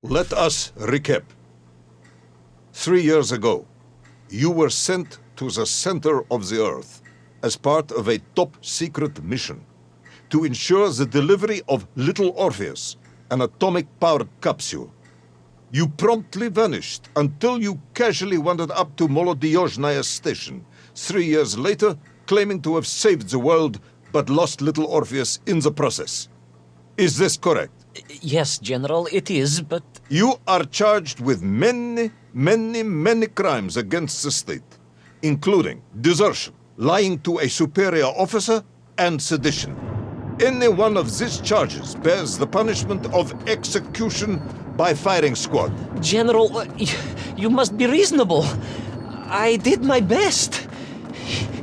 Let us recap. 3 years ago, you were sent to the center of the Earth as part of a top-secret mission to ensure the delivery of Little Orpheus, an atomic-powered capsule. You promptly vanished until you casually wandered up to Molodiyozhnaya station 3 years later, claiming to have saved the world but lost Little Orpheus in the process. Is this correct? Yes, General, it is, but... You are charged with many crimes against the state, including desertion, lying to a superior officer, and sedition. Any one of these charges bears the punishment of execution by firing squad. General, you must be reasonable. I did my best.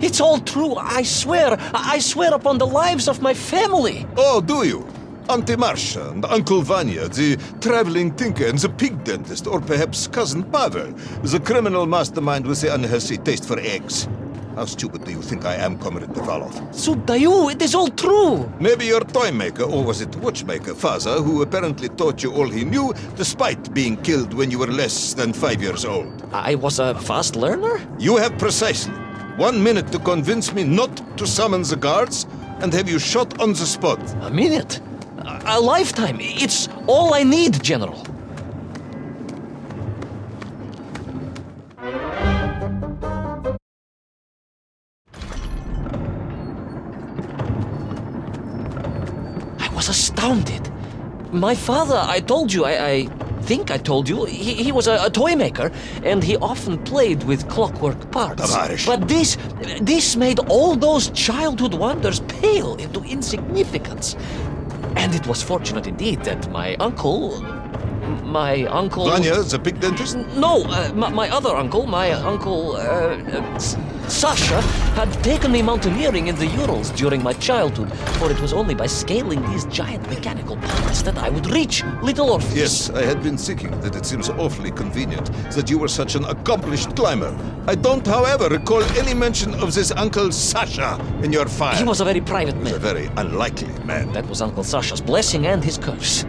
It's all true, I swear. I swear upon the lives of my family. Oh, do you? Auntie Marcia and Uncle Vanya, the traveling tinker and the pig dentist, or perhaps Cousin Pavel, the criminal mastermind with the unhealthy taste for eggs. How stupid do you think I am, Comrade Devalov? Sudayu, it is all true. Maybe your toy maker, or was it watchmaker, father, who apparently taught you all he knew, despite being killed when you were less than 5 years old. I was a fast learner? You have precisely 1 minute to convince me not to summon the guards, and have you shot on the spot. A minute? A lifetime. It's all I need, General. I was astounded. My father, I told you, I think I told you, he was a toy maker, and he often played with clockwork parts. Tavarish. But this made all those childhood wonders pale into insignificance. And it was fortunate indeed that my uncle... Vanya, the pig dentist? No, my other uncle, Sasha, had taken me mountaineering in the Urals during my childhood, for it was only by scaling these giant mechanical parts that I would reach Little Orpheus. Yes, I had been thinking that it seems awfully convenient that you were such an accomplished climber. I don't, however, recall any mention of this Uncle Sasha in your file. He was a very private He was a man. very unlikely man. That was Uncle Sasha's blessing and his curse.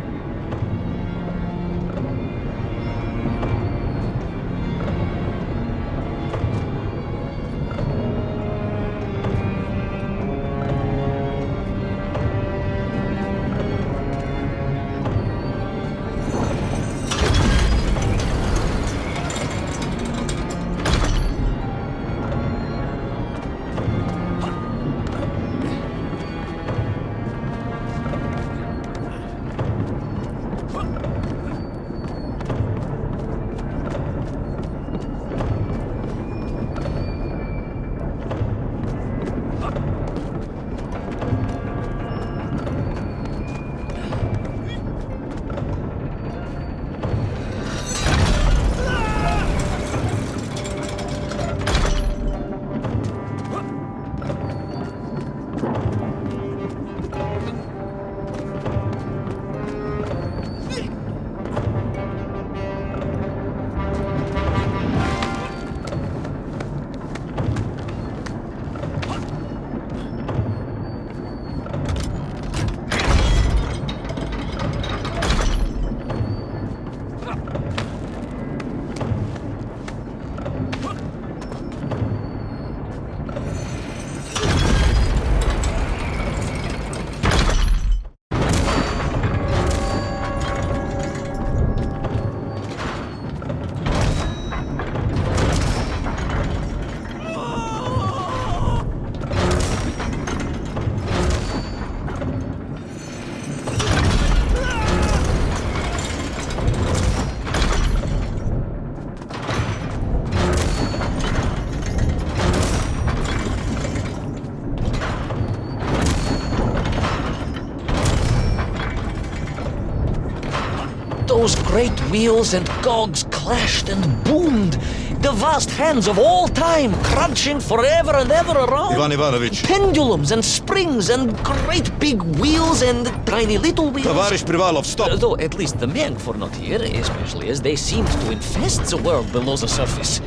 Those great wheels and cogs clashed and boomed. The vast hands of all time crunching forever and ever around. Ivan Ivanovich. Pendulums and springs and great big wheels and tiny little wheels. Tavarish Privalov, stop! Though at least the Mengf were not here, especially as they seemed to infest the world below the surface.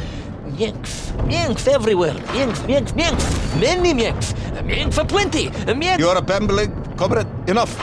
Mengf everywhere. Mengf. Many Mengf. Mengf aplenty. Mengf. You are a bambling, comrade. Enough.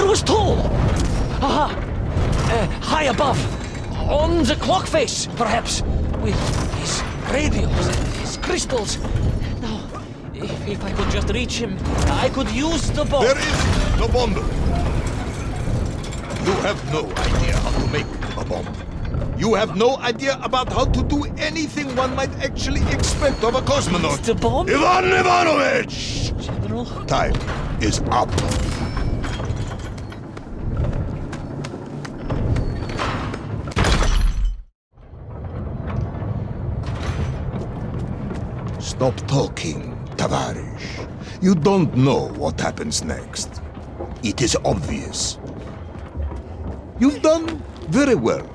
There was Toll! Aha! High above. On the clock face, perhaps. With his radios and his crystals. Now, if I could just reach him, I could use the bomb. There is the bomb. You have no idea how to make a bomb. You have no idea about how to do anything one might actually expect of a cosmonaut. The bomb? Ivan Ivanovich! General? Time is up. Stop talking, Tavarish. You don't know what happens next. It is obvious. You've done very well.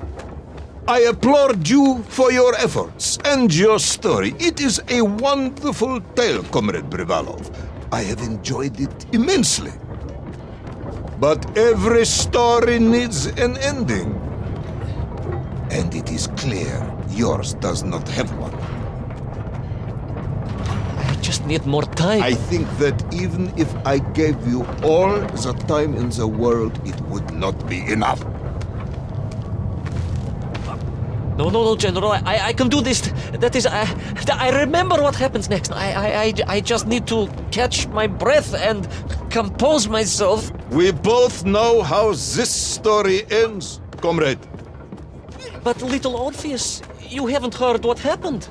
I applaud you for your efforts and your story. It is a wonderful tale, Comrade Privalov. I have enjoyed it immensely. But every story needs an ending. And it is clear yours does not have one. I just need more time. I think that even if I gave you all the time in the world, it would not be enough. No, General. I can do this. That is, I remember what happens next. I just need to catch my breath and compose myself. We both know how this story ends, comrade. But Little Orpheus, you haven't heard what happened.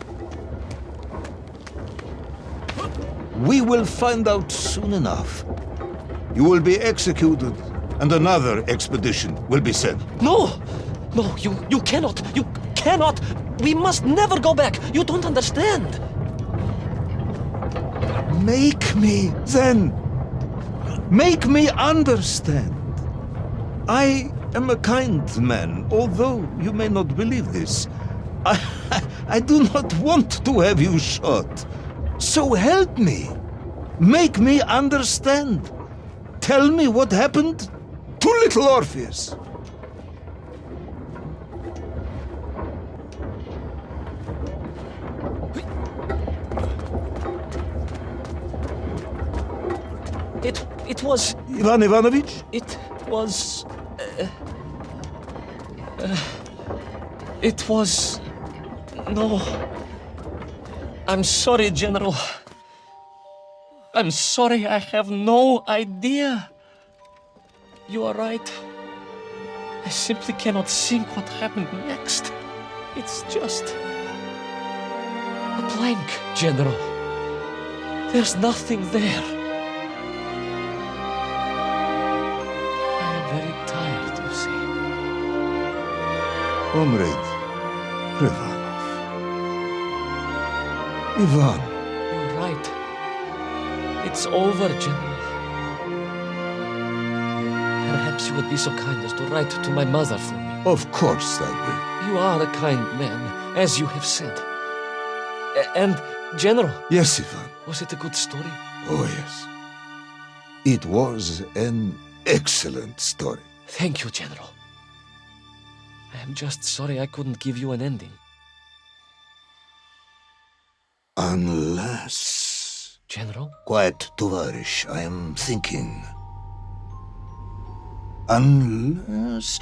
We will find out soon enough. You will be executed, and another expedition will be sent. No, you cannot. You cannot. We must never go back. You don't understand. Make me, then. Make me understand. I am a kind man, although you may not believe this. I do not want to have you shot. So help me. Make me understand. Tell me what happened to Little Orpheus. It was... Ivan Ivanovich? It was... It was... No... I'm sorry, General. I'm sorry, I have no idea. You are right. I simply cannot think what happened next. It's just... a blank, General. There's nothing there. I am very tired, you see. Comrade Privalov. Ivan. You're right. It's over, General. Perhaps you would be so kind as to write to my mother for me. Of course I will. You are a kind man, as you have said. And, General... Yes, Ivan. Was it a good story? Oh, yes. It was an excellent story. Thank you, General. I am just sorry I couldn't give you an ending. Unless... General? Quiet, Tovarish. I am thinking. Unless...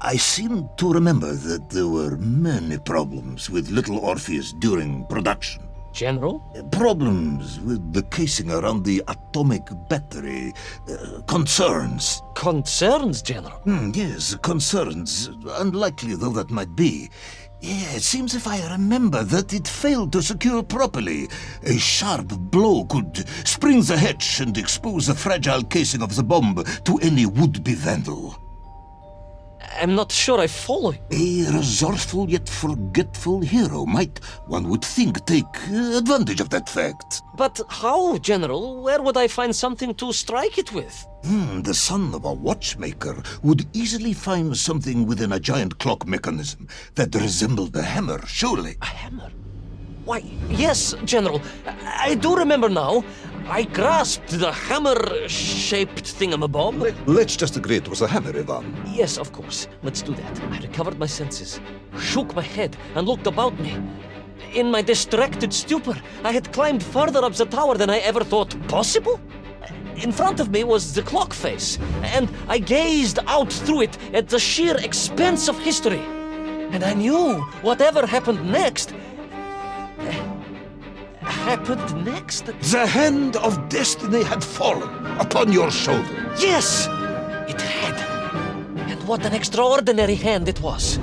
I seem to remember that there were many problems with Little Orpheus during production. General? Problems with the casing around the atomic battery. Concerns. Concerns, General? Yes, concerns. Unlikely though that might be. Yeah, it seems if I remember that it failed to secure properly. A sharp blow could spring the hatch and expose the fragile casing of the bomb to any would-be vandal. I'm not sure I follow you. A resourceful yet forgetful hero might, one would think, take advantage of that fact. But how, General? Where would I find something to strike it with? The son of a watchmaker would easily find something within a giant clock mechanism that resembled a hammer, surely. A hammer? Why, yes, General. I do remember now. I grasped the hammer-shaped thingamabob. Let's just agree it was a hammer, Ivan. Yes, of course. Let's do that. I recovered my senses, shook my head, and looked about me. In my distracted stupor, I had climbed further up the tower than I ever thought possible. In front of me was the clock face, and I gazed out through it at the sheer expanse of history. And I knew whatever happened next... happened next? The hand of destiny had fallen upon your shoulder. Yes! It had. And what an extraordinary hand it was.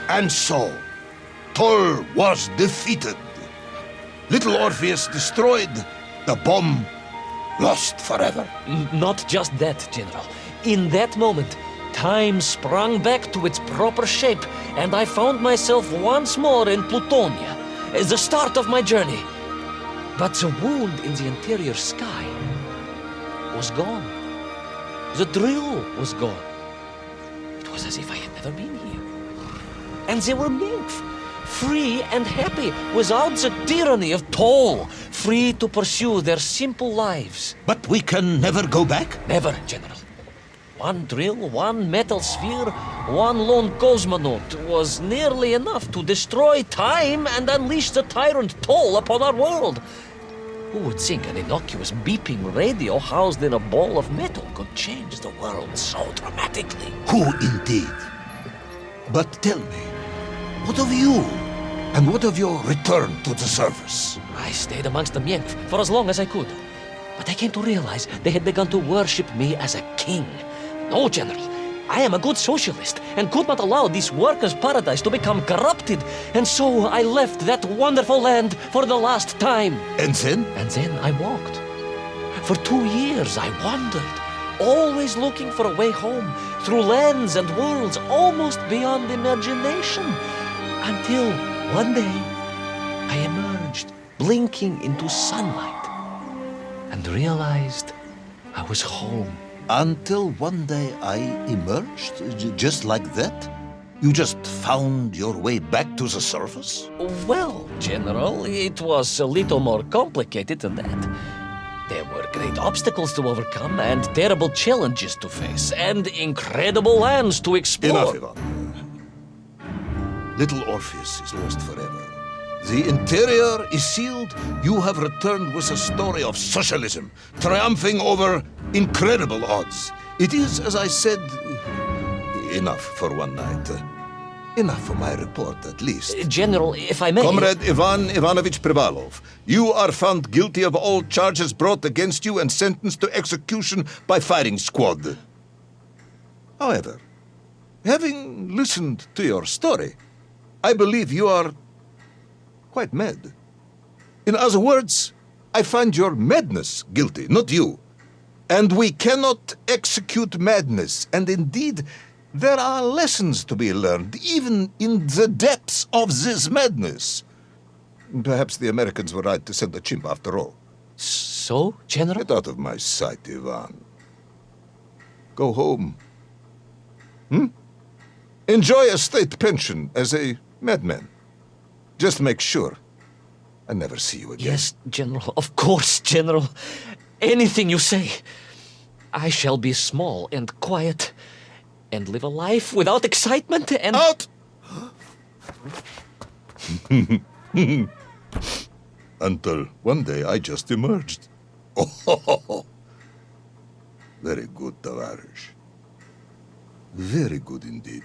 And so, Tol was defeated. Little Orpheus destroyed, the bomb lost forever. Not just that, General. In that moment, time sprung back to its proper shape, and I found myself once more in Plutonia, the start of my journey. But the wound in the interior sky was gone. The drill was gone. It was as if I had never been here. And they were nymph, free and happy, without the tyranny of Tol, free to pursue their simple lives. But we can never go back? Never, General. One drill, one metal sphere, one lone cosmonaut was nearly enough to destroy time and unleash the tyrant Tol upon our world. Who would think an innocuous beeping radio housed in a ball of metal could change the world so dramatically? Who indeed? But tell me, what of you? And what of your return to the surface? I stayed amongst the Myenk for as long as I could. But I came to realize they had begun to worship me as a king. No, General. I am a good socialist and could not allow this workers' paradise to become corrupted. And so I left that wonderful land for the last time. And then? And then I walked. For 2 years I wandered, always looking for a way home, through lands and worlds almost beyond imagination. Until one day I emerged, blinking into sunlight, and realized I was home. Until one day I emerged, just like that? You just found your way back to the surface? Well, General, it was a little more complicated than that. There were great obstacles to overcome, and terrible challenges to face, and incredible lands to explore. Enough, Ivan. Little Orpheus is lost forever. The interior is sealed. You have returned with a story of socialism, triumphing over incredible odds. It is, as I said, enough for one night. Enough for my report, at least. General, if I may... Comrade Ivan Ivanovich Privalov, you are found guilty of all charges brought against you and sentenced to execution by firing squad. However, having listened to your story, I believe you are quite mad. In other words, I find your madness guilty, not you. And we cannot execute madness, and indeed, there are lessons to be learned, even in the depths of this madness. Perhaps the Americans were right to send a chimp after all. So, General? Get out of my sight, Ivan. Go home. Enjoy a state pension as a madman. Just make sure I never see you again. Yes, General. Of course, General. Anything you say. I shall be small and quiet and live a life without excitement and... Out! Until one day I just emerged. Oh, very good, Tavarish. Very good indeed.